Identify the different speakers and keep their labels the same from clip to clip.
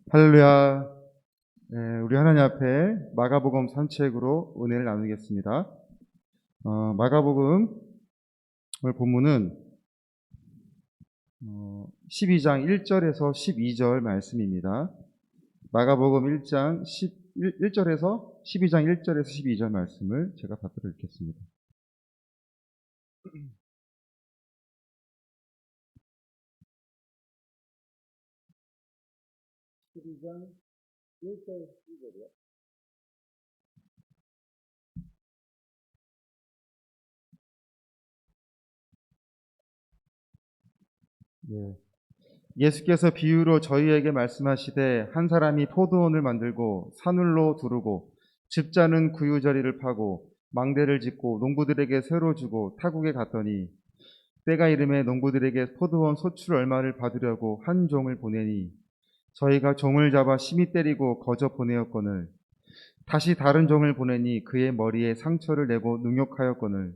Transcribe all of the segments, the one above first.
Speaker 1: 할렐루야. 우리 하나님 앞에 마가복음 산책으로 은혜를 나누겠습니다. 마가복음 오늘 본문은 12장 1절에서 12절 말씀입니다. 마가복음 1장 1절에서 12장 1절에서 12절 말씀을 제가 받들어 읽겠습니다. 12장 1절 12절이요. 예수께서 비유로 저희에게 말씀하시되 한 사람이 포도원을 만들고 산울로 두르고 집자는 구유자리를 파고 망대를 짓고 농부들에게 새로 주고 타국에 갔더니 때가 이름에 농부들에게 포도원 소출 얼마를 받으려고 한 종을 보내니 저희가 종을 잡아 심히 때리고 거저 보내었거늘 다시 다른 종을 보내니 그의 머리에 상처를 내고 능욕하였거늘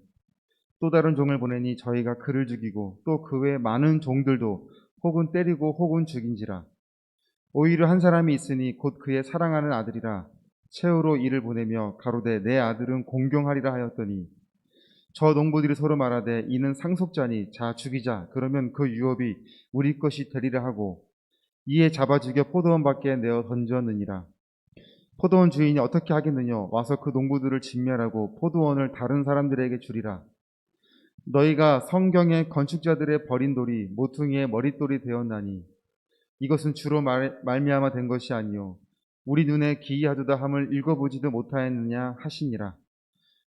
Speaker 1: 또 다른 종을 보내니 저희가 그를 죽이고 또 그 외 많은 종들도 혹은 때리고 혹은 죽인지라. 오히려 한 사람이 있으니 곧 그의 사랑하는 아들이라 최후로 이를 보내며 가로되 내 아들은 공경하리라 하였더니 저 농부들이 서로 말하되 이는 상속자니 자 죽이자. 그러면 그 유업이 우리 것이 되리라 하고 이에 잡아 죽여 포도원 밖에 내어 던졌느니라. 포도원 주인이 어떻게 하겠느냐. 와서 그 농부들을 진멸하고 포도원을 다른 사람들에게 주리라. 너희가 성경의 건축자들의 버린 돌이 모퉁이의 머릿돌이 되었나니 이것은 주로 말미암아 된 것이 아니요 우리 눈에 기이하도다 함을 읽어보지도 못하였느냐 하시니라.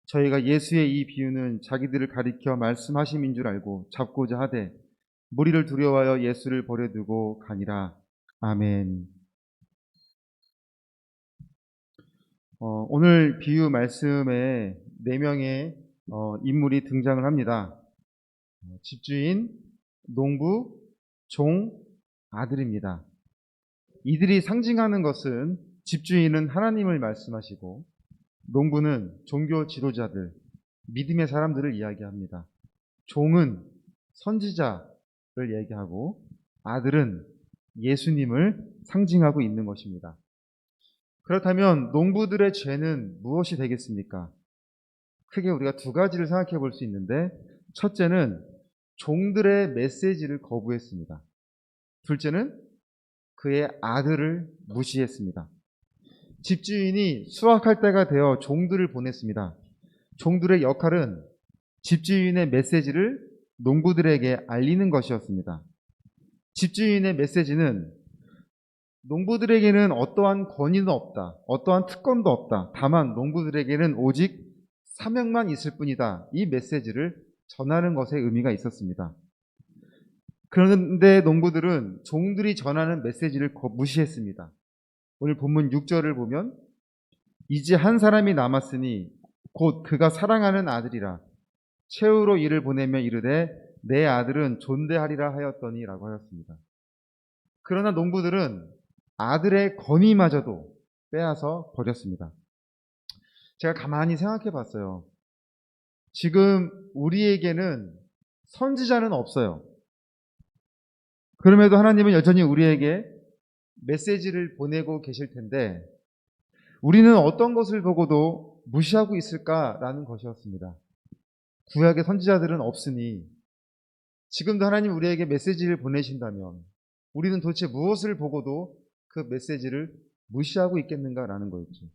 Speaker 1: 저희가 예수의 이 비유는 자기들을 가리켜 말씀하심인 줄 알고 잡고자 하되 무리를 두려워하여 예수를 버려두고 가니라. 아멘. 오늘 비유 말씀에 4명의 인물이 등장을 합니다. 집주인, 농부, 종, 아들입니다. 이들이 상징하는 것은 집주인은 하나님을 말씀하시고 농부는 종교 지도자들, 믿음의 사람들을 이야기합니다. 종은 선지자를 얘기하고 아들은 예수님을 상징하고 있는 것입니다. 그렇다면 농부들의 죄는 무엇이 되겠습니까? 크게 우리가 2가지를 생각해 볼 수 있는데 첫째는 종들의 메시지를 거부했습니다. 둘째는 그의 아들을 무시했습니다. 집주인이 수확할 때가 되어 종들을 보냈습니다. 종들의 역할은 집주인의 메시지를 농부들에게 알리는 것이었습니다. 집주인의 메시지는 농부들에게는 어떠한 권위는 없다. 어떠한 특권도 없다. 다만 농부들에게는 오직 사명만 있을 뿐이다. 이 메시지를 전하는 것에 의미가 있었습니다. 그런데 농부들은 종들이 전하는 메시지를 무시했습니다. 오늘 본문 6절을 보면 이제 한 사람이 남았으니 곧 그가 사랑하는 아들이라 최후로 이를 보내며 이르되 내 아들은 존대하리라 하였더니 라고 하였습니다. 그러나 농부들은 아들의 권위마저도 빼앗아 버렸습니다. 제가 가만히 생각해 봤어요. 지금 우리에게는 선지자는 없어요. 그럼에도 하나님은 여전히 우리에게 메시지를 보내고 계실 텐데 우리는 어떤 것을 보고도 무시하고 있을까라는 것이었습니다. 구약의 선지자들은 없으니 지금도 하나님 우리에게 메시지를 보내신다면 우리는 도대체 무엇을 보고도 그 메시지를 무시하고 있겠는가라는 거였죠.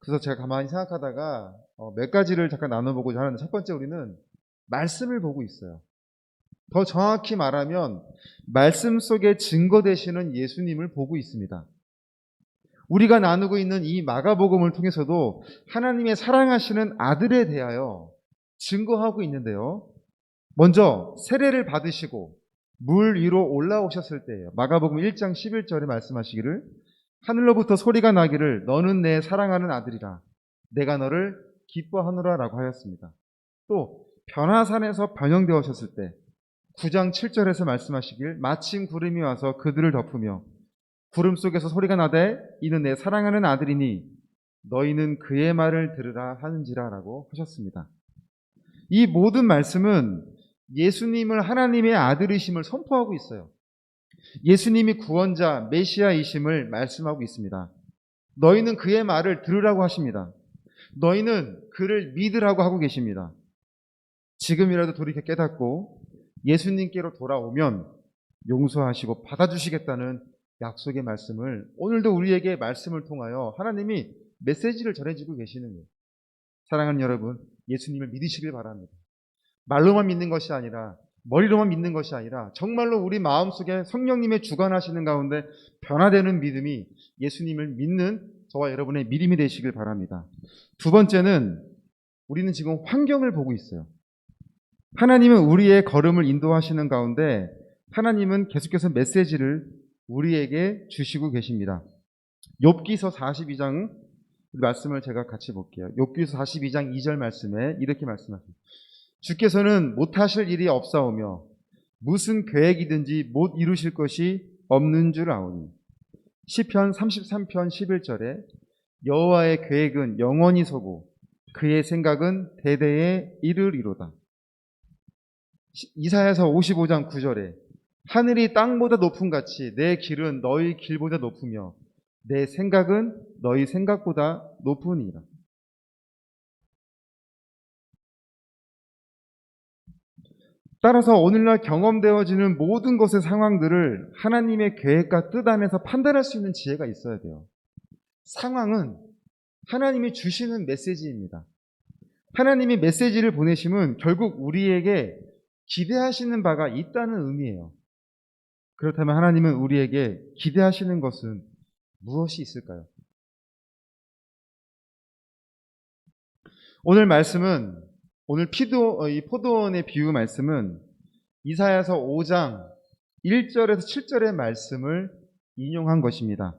Speaker 1: 그래서 제가 가만히 생각하다가 몇 가지를 잠깐 나눠보고자 하는데 첫 번째 우리는 말씀을 보고 있어요. 더 정확히 말하면 말씀 속에 증거 되시는 예수님을 보고 있습니다. 우리가 나누고 있는 이 마가복음을 통해서도 하나님의 사랑하시는 아들에 대하여 증거하고 있는데요. 먼저 세례를 받으시고 물 위로 올라오셨을 때예요. 마가복음 1장 11절에 말씀하시기를 하늘로부터 소리가 나기를 너는 내 사랑하는 아들이라 내가 너를 기뻐하노라 라고 하였습니다. 또 변화산에서 변형되어셨을 때 9장 7절에서 말씀하시길 마침 구름이 와서 그들을 덮으며 구름 속에서 소리가 나되 이는 내 사랑하는 아들이니 너희는 그의 말을 들으라 하는지라 라고 하셨습니다. 이 모든 말씀은 예수님을 하나님의 아들이심을 선포하고 있어요. 예수님이 구원자, 메시아이심을 말씀하고 있습니다. 너희는 그의 말을 들으라고 하십니다. 너희는 그를 믿으라고 하고 계십니다. 지금이라도 돌이켜 깨닫고 예수님께로 돌아오면 용서하시고 받아주시겠다는 약속의 말씀을 오늘도 우리에게 말씀을 통하여 하나님이 메시지를 전해주고 계시는 거예요. 사랑하는 여러분, 예수님을 믿으시길 바랍니다. 말로만 믿는 것이 아니라, 머리로만 믿는 것이 아니라 정말로 우리 마음속에 성령님의 주관하시는 가운데 변화되는 믿음이 예수님을 믿는 저와 여러분의 믿음이 되시길 바랍니다. 두 번째는 우리는 지금 환경을 보고 있어요. 하나님은 우리의 걸음을 인도하시는 가운데 하나님은 계속해서 메시지를 우리에게 주시고 계십니다. 욥기서 42장 말씀을 제가 같이 볼게요. 욥기서 42장 2절 말씀에 이렇게 말씀하십니다. 주께서는 못하실 일이 없사오며 무슨 계획이든지 못 이루실 것이 없는 줄 아오니. 시편 33편 11절에 여호와의 계획은 영원히 서고 그의 생각은 대대에 이르리로다. 이사야서 55장 9절에 하늘이 땅보다 높음 같이 내 길은 너희 길보다 높으며 내 생각은 너희 생각보다 높으니라. 따라서 오늘날 경험되어지는 모든 것의 상황들을 하나님의 계획과 뜻 안에서 판단할 수 있는 지혜가 있어야 돼요. 상황은 하나님이 주시는 메시지입니다. 하나님이 메시지를 보내심은 결국 우리에게 기대하시는 바가 있다는 의미예요. 그렇다면 하나님은 우리에게 기대하시는 것은 무엇이 있을까요? 오늘 말씀은, 오늘 이 포도원의 비유 말씀은 이사야서 5장 1절에서 7절의 말씀을 인용한 것입니다.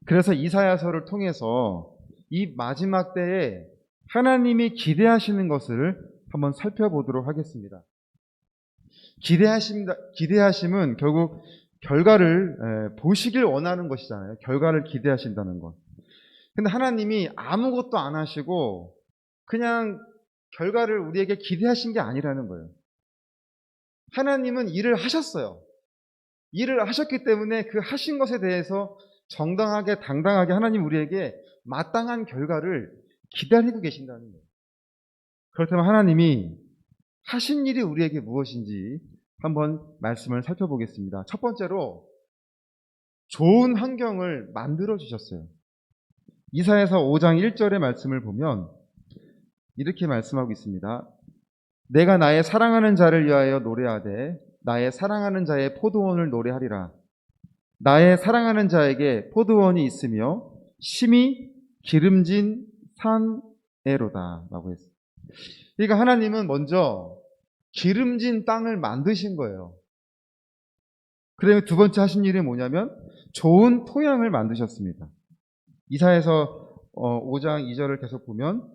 Speaker 1: 그래서 이사야서를 통해서 이 마지막 때에 하나님이 기대하시는 것을 한번 살펴보도록 하겠습니다. 기대하심은 결국 결과를 보시길 원하는 것이잖아요. 결과를 기대하신다는 것. 근데 하나님이 아무것도 안 하시고 그냥 결과를 우리에게 기대하신 게 아니라는 거예요. 하나님은 일을 하셨어요. 일을 하셨기 때문에 그 하신 것에 대해서 정당하게 당당하게 하나님 우리에게 마땅한 결과를 기다리고 계신다는 거예요. 그렇다면 하나님이 하신 일이 우리에게 무엇인지 한번 말씀을 살펴보겠습니다. 첫 번째로 좋은 환경을 만들어 주셨어요. 이사야서 5장 1절의 말씀을 보면 이렇게 말씀하고 있습니다. 내가 나의 사랑하는 자를 위하여 노래하되 나의 사랑하는 자의 포도원을 노래하리라. 나의 사랑하는 자에게 포도원이 있으며 심히 기름진 산에로다 라고 했어요. 그러니까 하나님은 먼저 기름진 땅을 만드신 거예요. 그다음에 두 번째 하신 일이 뭐냐면 좋은 토양을 만드셨습니다. 이사야서 5장 2절을 계속 보면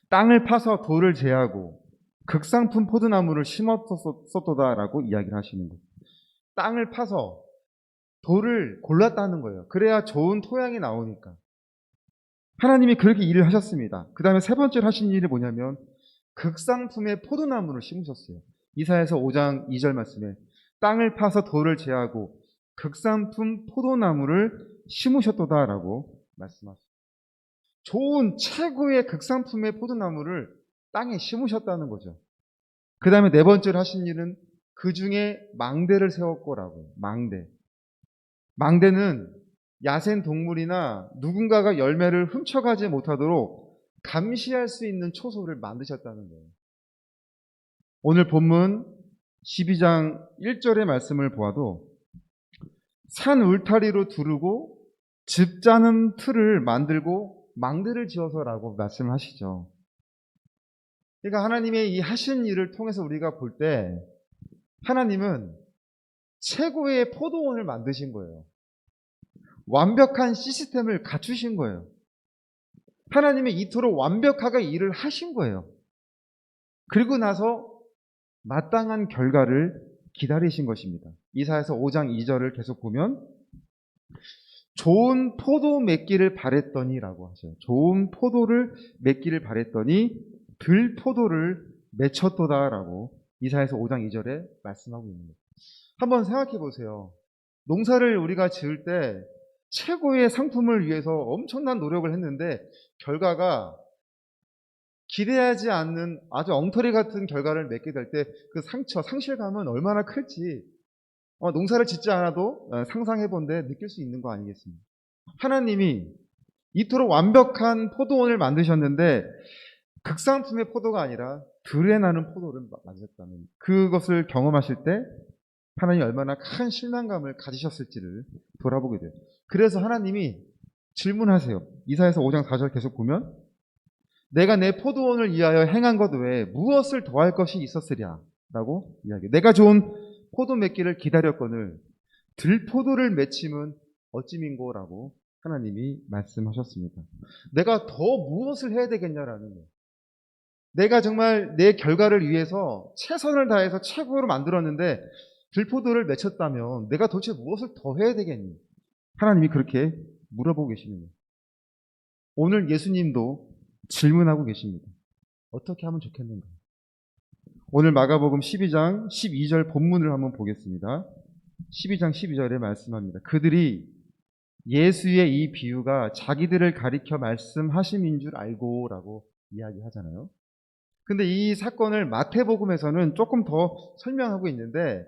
Speaker 1: 땅을 파서 돌을 제하고 극상품 포도나무를 심었었도다라고 이야기를 하시는 거예요. 땅을 파서 돌을 골랐다는 거예요. 그래야 좋은 토양이 나오니까. 하나님이 그렇게 일을 하셨습니다. 그 다음에 세 번째로 하신 일이 뭐냐면 극상품의 포도나무를 심으셨어요. 이사야서 5장 2절 말씀에 땅을 파서 돌을 제하고 극상품 포도나무를 심으셨도다라고 말씀하셨어요. 좋은 최고의 극상품의 포도나무를 땅에 심으셨다는 거죠. 그 다음에 네 번째로 하신 일은 그 중에 망대를 세웠고라고요. 망대는 야생 동물이나 누군가가 열매를 훔쳐가지 못하도록 감시할 수 있는 초소를 만드셨다는 거예요. 오늘 본문 12장 1절의 말씀을 보아도 산 울타리로 두르고 집 짜는 틀을 만들고 망대를 지어서라고 말씀을 하시죠. 그러니까 하나님의 이 하신 일을 통해서 우리가 볼 때 하나님은 최고의 포도원을 만드신 거예요. 완벽한 시스템을 갖추신 거예요. 하나님이 이토록 완벽하게 일을 하신 거예요. 그리고 나서 마땅한 결과를 기다리신 것입니다. 이사야서 5장 2절을 계속 보면 좋은 포도 맺기를 바랬더니라고 하셔요. 좋은 포도를 맺기를 바랬더니 들포도를 맺혔도다라고 이사야서 5장 2절에 말씀하고 있는 거예요. 한번 생각해 보세요. 농사를 우리가 지을 때 최고의 상품을 위해서 엄청난 노력을 했는데 결과가 기대하지 않는 아주 엉터리 같은 결과를 맺게 될 때 그 상처, 상실감은 얼마나 클지 농사를 짓지 않아도 상상해 본데 느낄 수 있는 거 아니겠습니까? 하나님이 이토록 완벽한 포도원을 만드셨는데 극상품의 포도가 아니라 들에 나는 포도를 만드셨다는 그것을 경험하실 때 하나님이 얼마나 큰 실망감을 가지셨을지를 돌아보게 돼요. 그래서 하나님이 질문하세요. 이사야서 5장 4절 계속 보면 내가 내 포도원을 위하여 행한 것 외에 무엇을 더할 것이 있었으랴 라고 이야기해요. 내가 좋은 포도 맺기를 기다렸거늘 들포도를 맺힘은 어찌민고라고 하나님이 말씀하셨습니다. 내가 더 무엇을 해야 되겠냐라는 거예요. 내가 정말 내 결과를 위해서 최선을 다해서 최고로 만들었는데 들포도를 맺혔다면 내가 도대체 무엇을 더 해야 되겠니? 하나님이 그렇게 물어보고 계시는 거예요. 오늘 예수님도 질문하고 계십니다. 어떻게 하면 좋겠는가? 오늘 마가복음 12장 12절 본문을 한번 보겠습니다. 12장 12절에 말씀합니다. 그들이 예수의 이 비유가 자기들을 가리켜 말씀하심인 줄 알고 라고 이야기하잖아요. 근데 이 사건을 마태복음에서는 조금 더 설명하고 있는데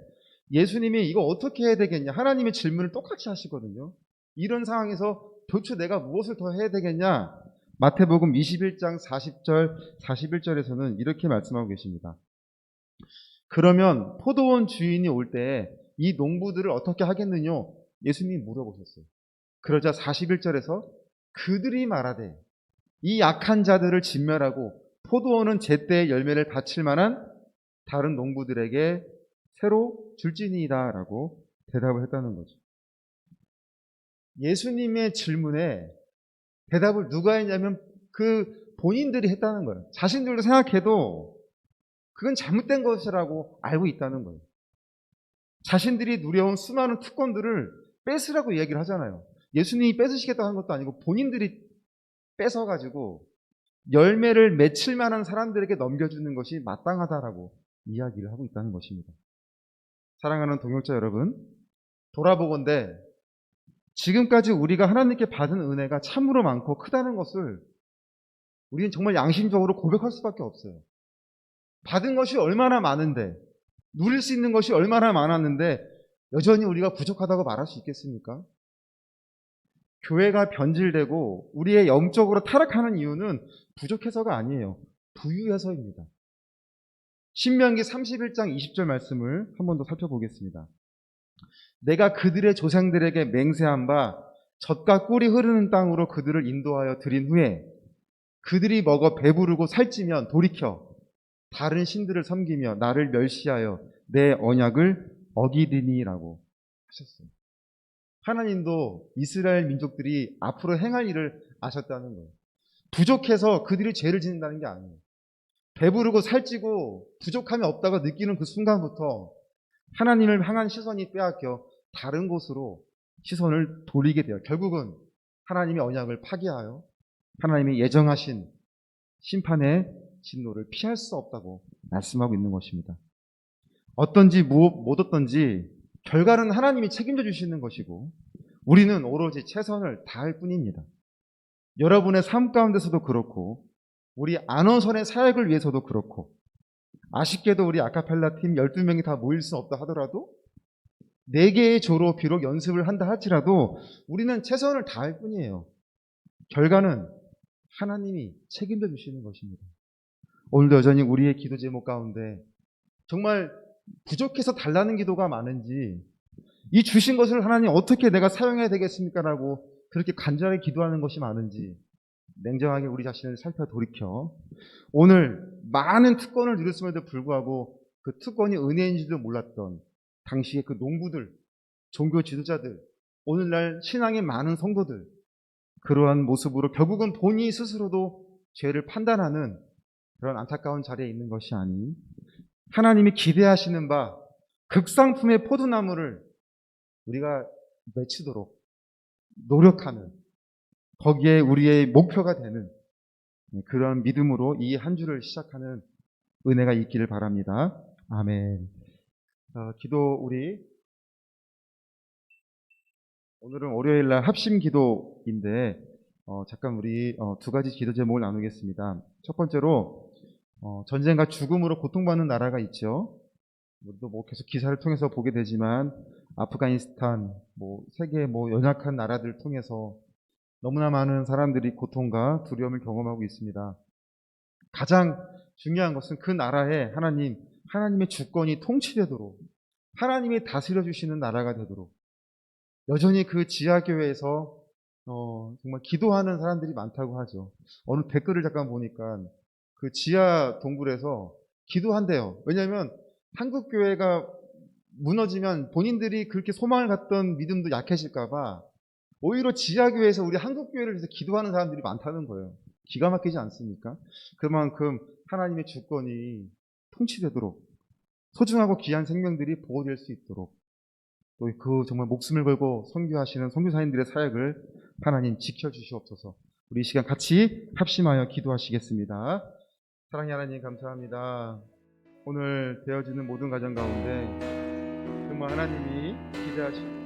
Speaker 1: 예수님이 이거 어떻게 해야 되겠냐? 하나님의 질문을 똑같이 하시거든요. 이런 상황에서 도대체 내가 무엇을 더 해야 되겠냐? 마태복음 21장 40절, 41절에서는 이렇게 말씀하고 계십니다. 그러면 포도원 주인이 올 때 이 농부들을 어떻게 하겠느냐? 예수님이 물어보셨어요. 그러자 41절에서 그들이 말하되 이 약한 자들을 진멸하고 포도원은 제때의 열매를 바칠 만한 다른 농부들에게 새로 줄지니이다 라고 대답을 했다는 거죠. 예수님의 질문에 대답을 누가 했냐면 그 본인들이 했다는 거예요. 자신들도 생각해도 그건 잘못된 것이라고 알고 있다는 거예요. 자신들이 누려온 수많은 특권들을 뺏으라고 얘기를 하잖아요. 예수님이 뺏으시겠다고 한 것도 아니고 본인들이 뺏어가지고 열매를 맺힐 만한 사람들에게 넘겨주는 것이 마땅하다라고 이야기를 하고 있다는 것입니다. 사랑하는 동역자 여러분, 돌아보건대 지금까지 우리가 하나님께 받은 은혜가 참으로 많고 크다는 것을 우리는 정말 양심적으로 고백할 수밖에 없어요. 받은 것이 얼마나 많은데, 누릴 수 있는 것이 얼마나 많았는데 여전히 우리가 부족하다고 말할 수 있겠습니까? 교회가 변질되고 우리의 영적으로 타락하는 이유는 부족해서가 아니에요. 부유해서입니다. 신명기 31장 20절 말씀을 한 번 더 살펴보겠습니다. 내가 그들의 조상들에게 맹세한 바 젖과 꿀이 흐르는 땅으로 그들을 인도하여 드린 후에 그들이 먹어 배부르고 살찌면 돌이켜 다른 신들을 섬기며 나를 멸시하여 내 언약을 어기드니라고 하셨어요. 하나님도 이스라엘 민족들이 앞으로 행할 일을 아셨다는 거예요. 부족해서 그들이 죄를 짓는다는 게 아니에요. 배부르고 살찌고 부족함이 없다고 느끼는 그 순간부터 하나님을 향한 시선이 빼앗겨 다른 곳으로 시선을 돌리게 돼요. 결국은 하나님의 언약을 파기하여 하나님이 예정하신 심판의 진노를 피할 수 없다고 말씀하고 있는 것입니다. 어떤지 못 어떤지 결과는 하나님이 책임져 주시는 것이고 우리는 오로지 최선을 다할 뿐입니다. 여러분의 삶 가운데서도 그렇고 우리 안원선의 사역을 위해서도 그렇고 아쉽게도 우리 아카펠라 팀 12명이 다 모일 수 없다 하더라도 4개의 조로 비록 연습을 한다 할지라도 우리는 최선을 다할 뿐이에요. 결과는 하나님이 책임져 주시는 것입니다. 오늘도 여전히 우리의 기도 제목 가운데 정말 부족해서 달라는 기도가 많은지 이 주신 것을 하나님 어떻게 내가 사용해야 되겠습니까? 라고 그렇게 간절하게 기도하는 것이 많은지 냉정하게 우리 자신을 살펴 돌이켜 오늘 많은 특권을 누렸음에도 불구하고 그 특권이 은혜인지도 몰랐던 당시의 그 농부들, 종교 지도자들, 오늘날 신앙의 많은 성도들 그러한 모습으로 결국은 본인 스스로도 죄를 판단하는 그런 안타까운 자리에 있는 것이 아닌 하나님이 기대하시는 바 극상품의 포도나무를 우리가 맺히도록 노력하는 거기에 우리의 목표가 되는 그런 믿음으로 이 한 주를 시작하는 은혜가 있기를 바랍니다. 아멘. 기도 우리 오늘은 월요일날 합심 기도인데 잠깐 우리 두 가지 기도 제목을 나누겠습니다. 첫 번째로 전쟁과 죽음으로 고통받는 나라가 있죠. 우리도 계속 기사를 통해서 보게 되지만 아프가니스탄, 세계 연약한 나라들을 통해서 너무나 많은 사람들이 고통과 두려움을 경험하고 있습니다. 가장 중요한 것은 그 나라에 하나님의 주권이 통치되도록 하나님이 다스려 주시는 나라가 되도록 여전히 그 지하교회에서 정말 기도하는 사람들이 많다고 하죠. 어느 댓글을 잠깐 보니까 그 지하 동굴에서 기도한대요. 왜냐하면 한국 교회가 무너지면 본인들이 그렇게 소망을 갖던 믿음도 약해질까봐 오히려 지하교회에서 우리 한국 교회를 위해서 기도하는 사람들이 많다는 거예요. 기가 막히지 않습니까? 그만큼 하나님의 주권이 통치되도록 소중하고 귀한 생명들이 보호될 수 있도록 또 그 정말 목숨을 걸고 선교하시는 선교사님들의 사역을 하나님 지켜주시옵소서. 우리 이 시간 같이 합심하여 기도하시겠습니다. 사랑의 하나님 감사합니다. 오늘 되어지는 모든 가정 가운데 정말 하나님이 기대하시는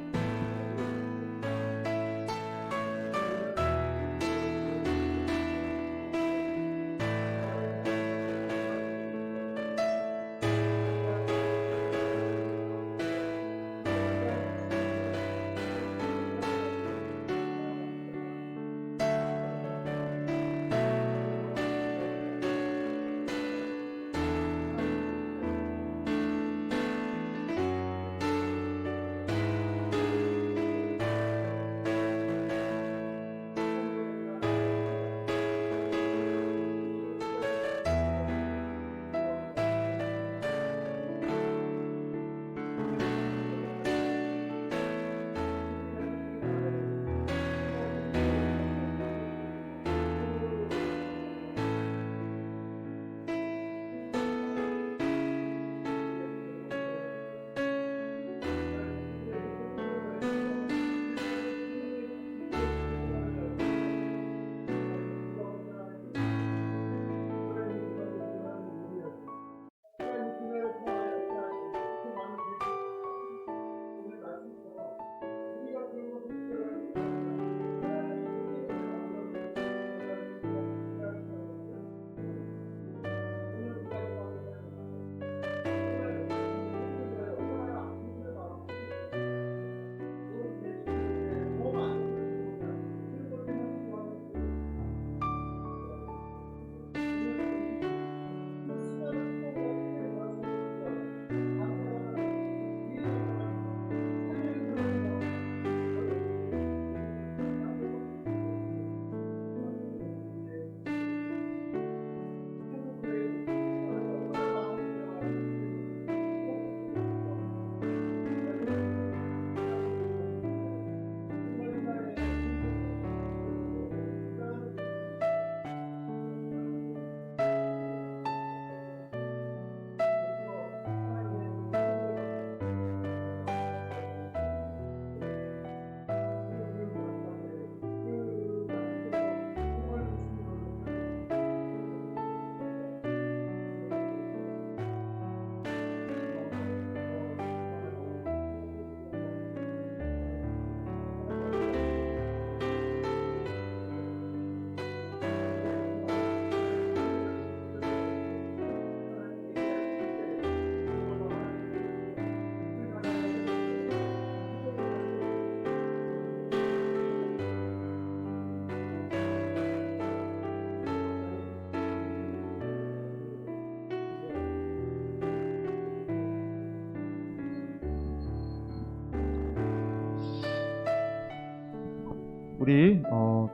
Speaker 1: 우리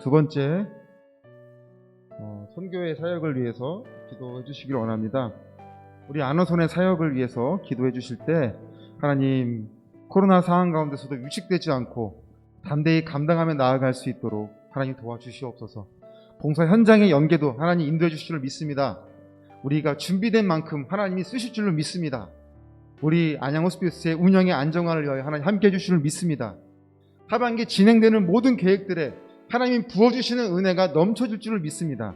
Speaker 1: 두 번째 선교의 사역을 위해서 기도해 주시길 원합니다. 우리 안호선의 사역을 위해서 기도해 주실 때 하나님 코로나 상황 가운데서도 위축되지 않고 담대히 감당하며 나아갈 수 있도록 하나님 도와주시옵소서. 봉사 현장의 연계도 하나님 인도해 주실 줄 믿습니다. 우리가 준비된 만큼 하나님이 쓰실 줄로 믿습니다. 우리 안양호스피스의 운영의 안정화를 위하여 하나님 함께 해주실 줄 믿습니다. 하반기 진행되는 모든 계획들에 하나님 부어주시는 은혜가 넘쳐질 줄을 믿습니다.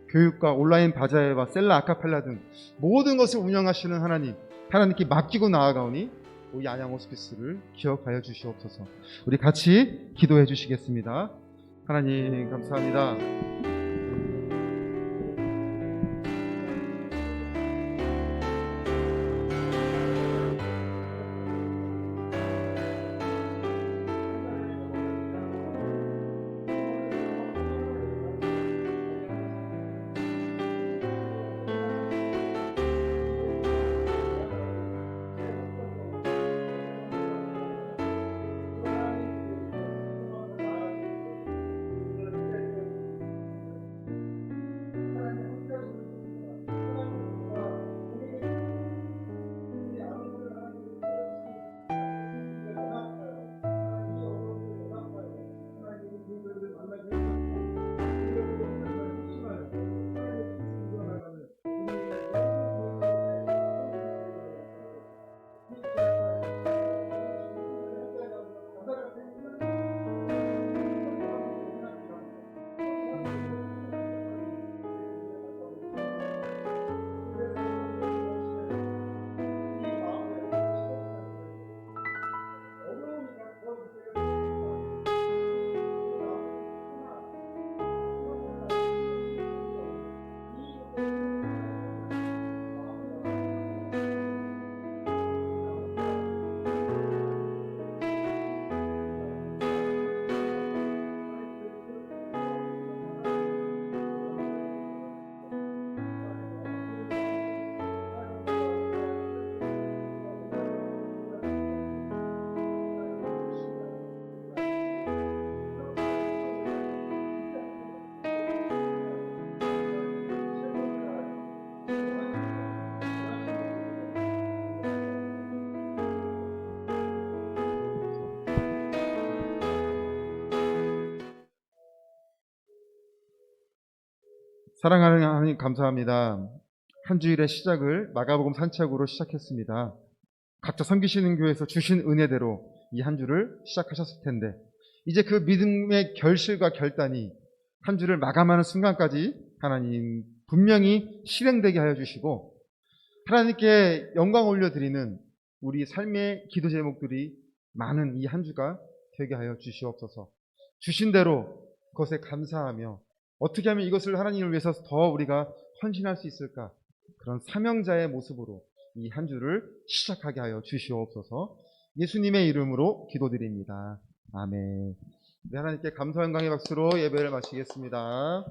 Speaker 1: 교육과 온라인 바자회와 셀라 아카펠라 등 모든 것을 운영하시는 하나님께 맡기고 나아가오니 이 안양 호스피스를 기억하여 주시옵소서. 우리 같이 기도해 주시겠습니다. 하나님 감사합니다. 사랑하는 하나님 감사합니다. 한 주일의 시작을 마가복음 산책으로 시작했습니다. 각자 섬기시는 교회에서 주신 은혜대로 이 한 주를 시작하셨을 텐데 이제 그 믿음의 결실과 결단이 한 주를 마감하는 순간까지 하나님 분명히 실행되게 하여 주시고 하나님께 영광 올려드리는 우리 삶의 기도 제목들이 많은 이 한 주가 되게 하여 주시옵소서. 주신 대로 그것에 감사하며 어떻게 하면 이것을 하나님을 위해서 더 우리가 헌신할 수 있을까? 그런 사명자의 모습으로 이 한 주를 시작하게 하여 주시옵소서. 예수님의 이름으로 기도드립니다. 아멘. 네, 하나님께 감사 영광의 박수로 예배를 마치겠습니다.